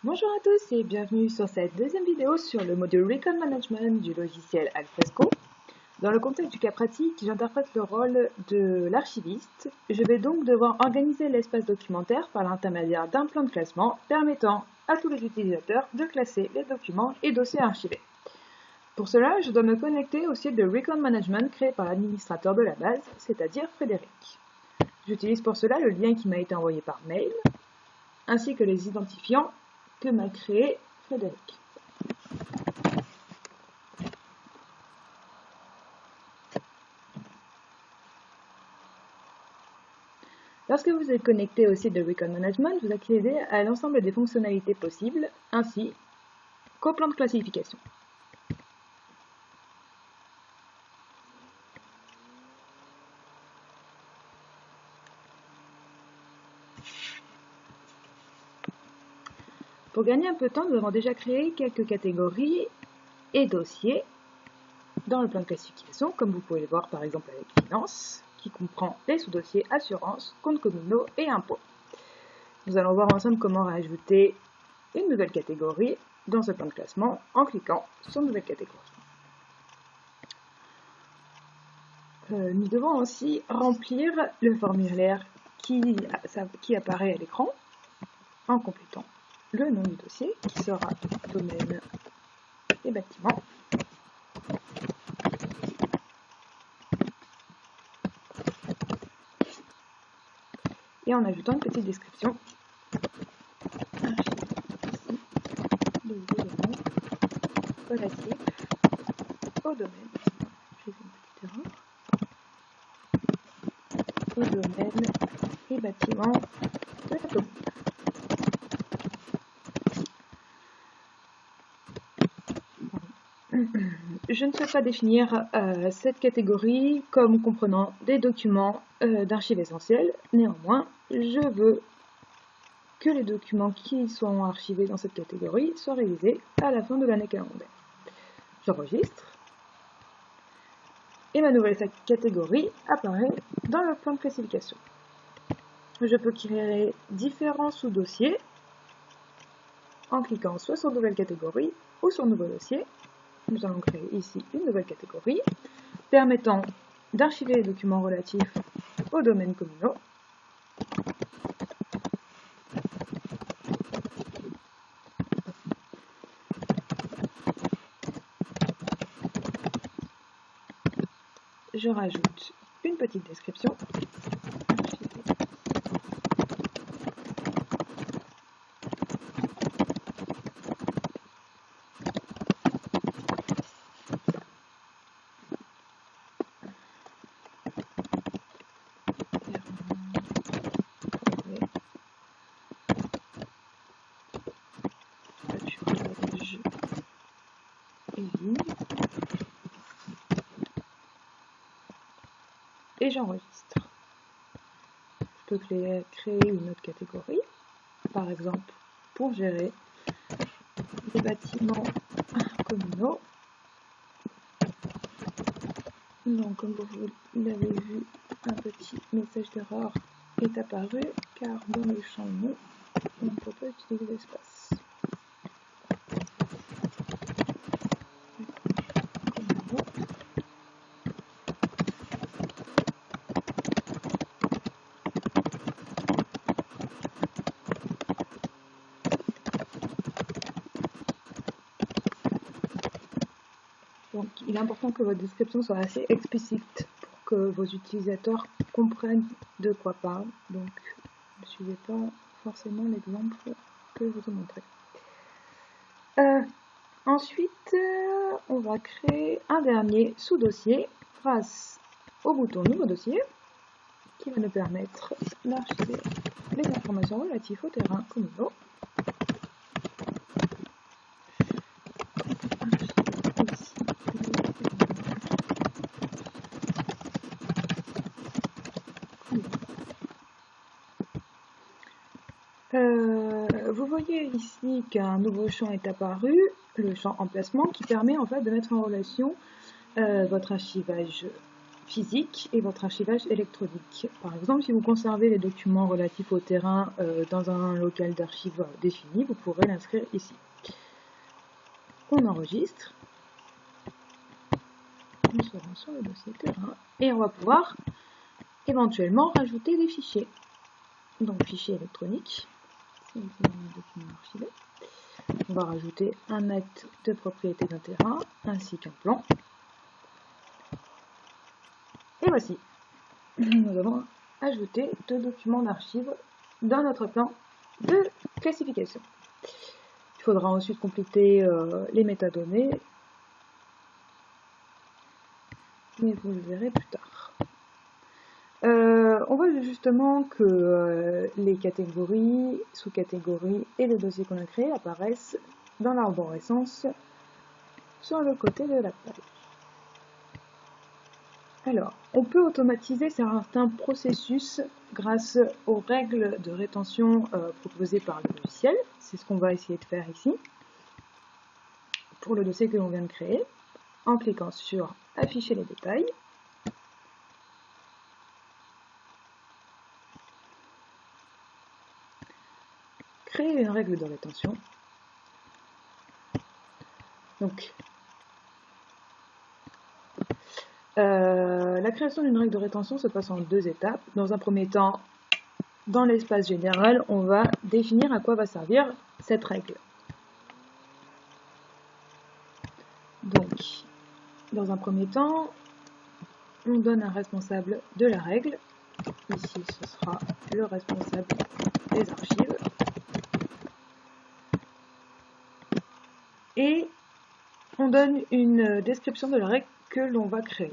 Bonjour à tous et bienvenue sur cette deuxième vidéo sur le module Record Management du logiciel Alfresco. Dans le contexte du cas pratique, j'interprète le rôle de l'archiviste. Je vais donc devoir organiser l'espace documentaire par l'intermédiaire d'un plan de classement permettant à tous les utilisateurs de classer les documents et dossiers archivés. Pour cela, je dois me connecter au site de Record Management créé par l'administrateur de la base, c'est-à-dire Frédéric. J'utilise pour cela le lien qui m'a été envoyé par mail, ainsi que les identifiants que m'a créé Frédéric. Lorsque vous êtes connecté au site de Record Management, vous accédez à l'ensemble des fonctionnalités possibles, ainsi qu'au plan de classification. Pour gagner un peu de temps, nous avons déjà créé quelques catégories et dossiers dans le plan de classification, comme vous pouvez le voir par exemple avec Finance, qui comprend les sous-dossiers Assurance, comptes communaux et impôts. Nous allons voir ensemble comment rajouter une nouvelle catégorie dans ce plan de classement en cliquant sur Nouvelle catégorie. Nous devons aussi remplir le formulaire qui apparaît à l'écran en complétant le nom du dossier qui sera domaine et bâtiment. Et en ajoutant une petite description. Les éléments relatifs au domaine. J'ai fait une petite erreur. Au domaine et bâtiment de la commune. Je ne souhaite pas définir cette catégorie comme comprenant des documents d'archives essentielles. Néanmoins, je veux que les documents qui sont archivés dans cette catégorie soient révisés à la fin de l'année calendaire. J'enregistre et ma nouvelle catégorie apparaît dans le plan de classification. Je peux créer différents sous-dossiers en cliquant soit sur Nouvelle catégorie ou sur Nouveau dossier. Nous allons créer ici une nouvelle catégorie permettant d'archiver les documents relatifs aux domaines communaux. Je rajoute une petite description. Et j'enregistre. Je peux créer une autre catégorie, par exemple pour gérer les bâtiments communaux. Donc, comme vous l'avez vu, un petit message d'erreur est apparu car dans le champ nom, on ne peut pas utiliser l'espace. Donc, il est important que votre description soit assez explicite pour que vos utilisateurs comprennent de quoi parle. Donc, ne suivez pas forcément l'exemple que je vous ai montré. Ensuite, on va créer un dernier sous-dossier grâce au bouton Nouveau dossier qui va nous permettre d'archiver les informations relatives aux terrains communaux. Vous voyez ici qu'un nouveau champ est apparu, le champ emplacement, qui permet en fait de mettre en relation votre archivage physique et votre archivage électronique. Par exemple, si vous conservez les documents relatifs au terrain dans un local d'archives défini, vous pourrez l'inscrire ici. On enregistre, on se rend sur le dossier terrain et on va pouvoir éventuellement rajouter des fichiers. Donc fichier électronique, c'est un document archivé. On va rajouter un acte de propriété d'un terrain ainsi qu'un plan. Et voici, nous avons ajouté 2 documents d'archives dans notre plan de classification. Il faudra ensuite compléter les métadonnées, mais vous le verrez plus tard. On voit justement que les catégories, sous-catégories et les dossiers qu'on a créés apparaissent dans l'arborescence sur le côté de la page. Alors, on peut automatiser certains processus grâce aux règles de rétention proposées par le logiciel. C'est ce qu'on va essayer de faire ici, pour le dossier que l'on vient de créer, en cliquant sur « Afficher les détails ». Créer une règle de rétention. Donc, la création d'une règle de rétention se passe en 2 étapes. Dans un premier temps, dans l'espace général, on va définir à quoi va servir cette règle. Donc, dans un premier temps, on donne un responsable de la règle. Ici, ce sera le responsable des archives. Et on donne une description de la règle que l'on va créer.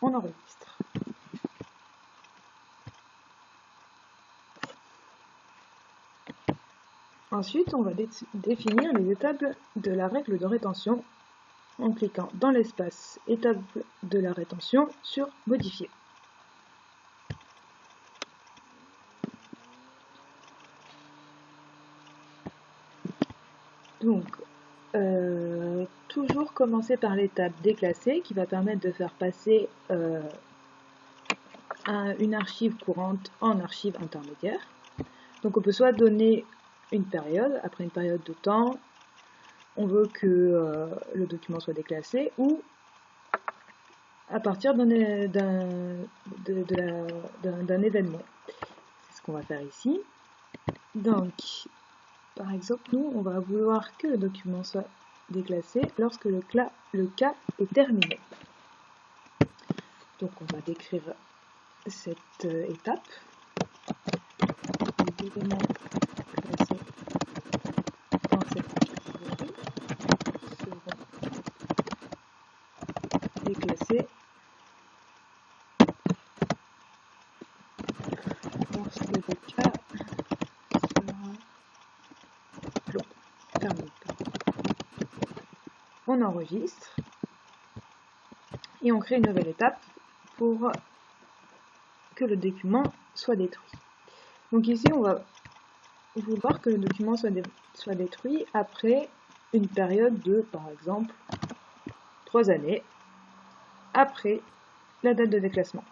On enregistre. Ensuite, on va définir les étapes de la règle de rétention en cliquant dans l'espace étape de la rétention sur Modifier. Donc, toujours commencer par l'étape déclassée qui va permettre de faire passer une archive courante en archive intermédiaire. Donc on peut soit donner une période, après une période de temps, on veut que le document soit déclassé, ou à partir d'un événement. C'est ce qu'on va faire ici. Donc, par exemple, nous, on va vouloir que le document soit déclassé lorsque le cas est terminé. Donc on va décrire cette étape. Les éléments classés dans cette catégorie seront déclassés lorsque le cas sera clos, terminé. On enregistre et on crée une nouvelle étape pour que le document soit détruit. Donc ici, on va vouloir que le document soit détruit après une période de, par exemple, 3 années après la date de déclassement.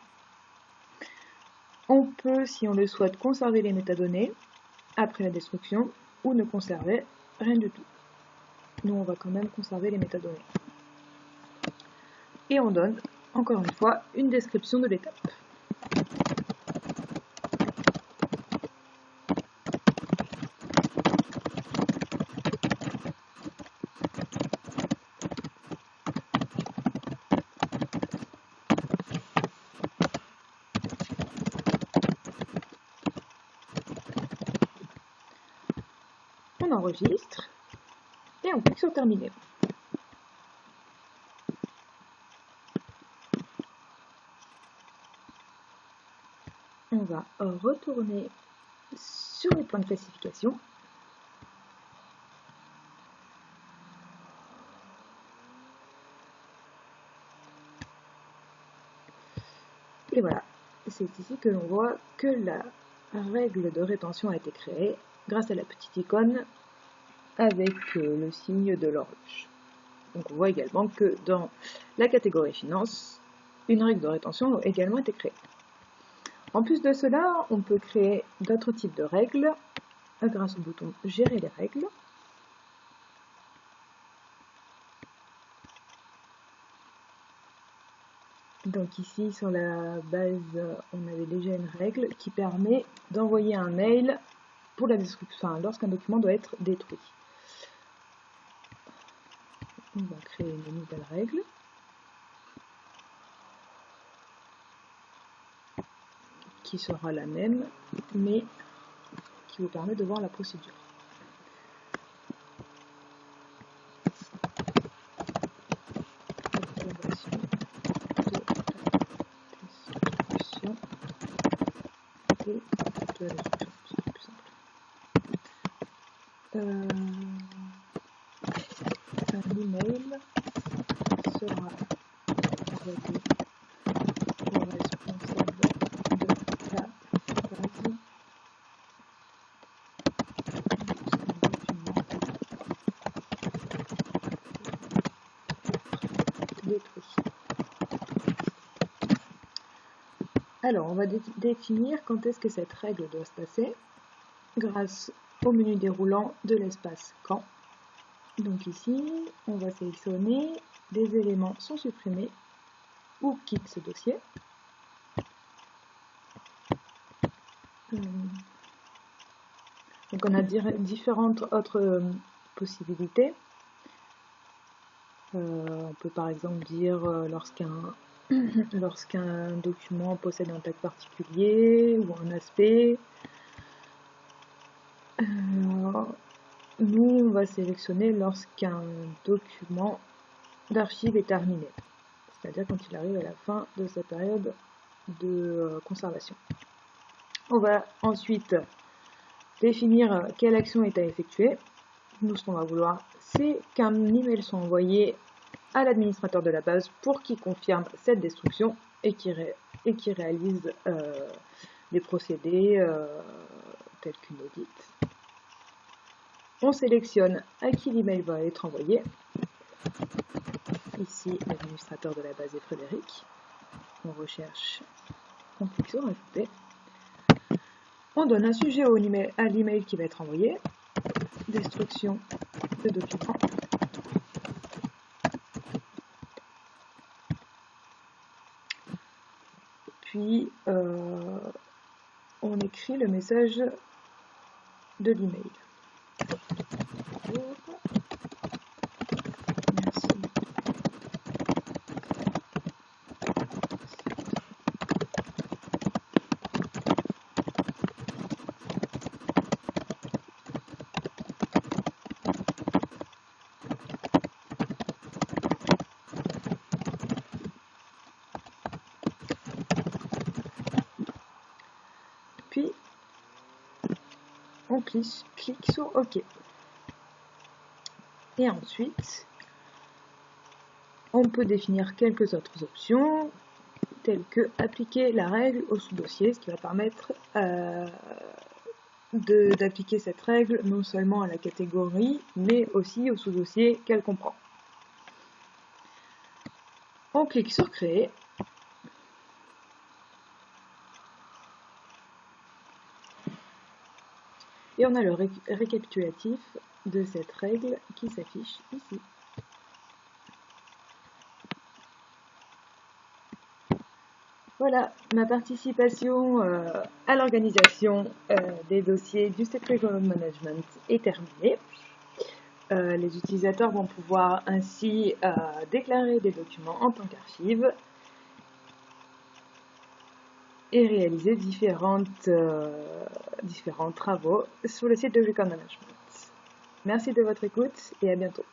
On peut, si on le souhaite, conserver les métadonnées après la destruction ou ne conserver rien du tout. Nous, on va quand même conserver les métadonnées. Et on donne, encore une fois, une description de l'étape. On enregistre et on clique sur terminer. On va retourner sur les points de classification Et voilà, c'est ici que l'on voit que la règle de rétention a été créée grâce à la petite icône avec le signe de l'horloge. Donc on voit également que dans la catégorie finance, une règle de rétention a également été créée. En plus de cela, on peut créer d'autres types de règles grâce au bouton Gérer les règles. Donc ici, sur la base, on avait déjà une règle qui permet d'envoyer un mail pour la destruction, enfin, lorsqu'un document doit être détruit. On va créer une nouvelle règle. Qui sera la même, mais qui vous permet de voir la procédure. Observation de la destruction et de la destruction, c'est plus simple. Un email sera envoyé au responsable de la base détruit. Alors, on va définir quand est-ce que cette règle doit se passer grâce au menu déroulant de l'espace quand. Donc ici, on va sélectionner des éléments sont supprimés ou quitte ce dossier. Donc on a différentes autres possibilités. On peut par exemple dire lorsqu'un document possède un tag particulier ou un aspect. Nous, on va sélectionner lorsqu'un document d'archive est terminé, c'est-à-dire quand il arrive à la fin de sa période de conservation. On va ensuite définir quelle action est à effectuer. Nous, ce qu'on va vouloir, c'est qu'un email soit envoyé à l'administrateur de la base pour qu'il confirme cette destruction et qu'il réalise des procédés tels qu'une audit. On sélectionne à qui l'email va être envoyé. Ici, l'administrateur de la base est Frédéric. On recherche, on clique sur Ajouter. On donne un sujet à l'email qui va être envoyé. Destruction de document. Puis, on écrit le message de l'email. Merci. Puis, on clique sur OK. Et ensuite, on peut définir quelques autres options, telles que appliquer la règle au sous-dossier, ce qui va permettre d'appliquer cette règle non seulement à la catégorie, mais aussi au sous-dossier qu'elle comprend. On clique sur Créer. Et on a le récapitulatif de cette règle qui s'affiche ici. Voilà, ma participation à l'organisation des dossiers du State Record Management est terminée. Les utilisateurs vont pouvoir ainsi déclarer des documents en tant qu'archive et réaliser différents travaux sur le site de Record Management. Merci de votre écoute et à bientôt.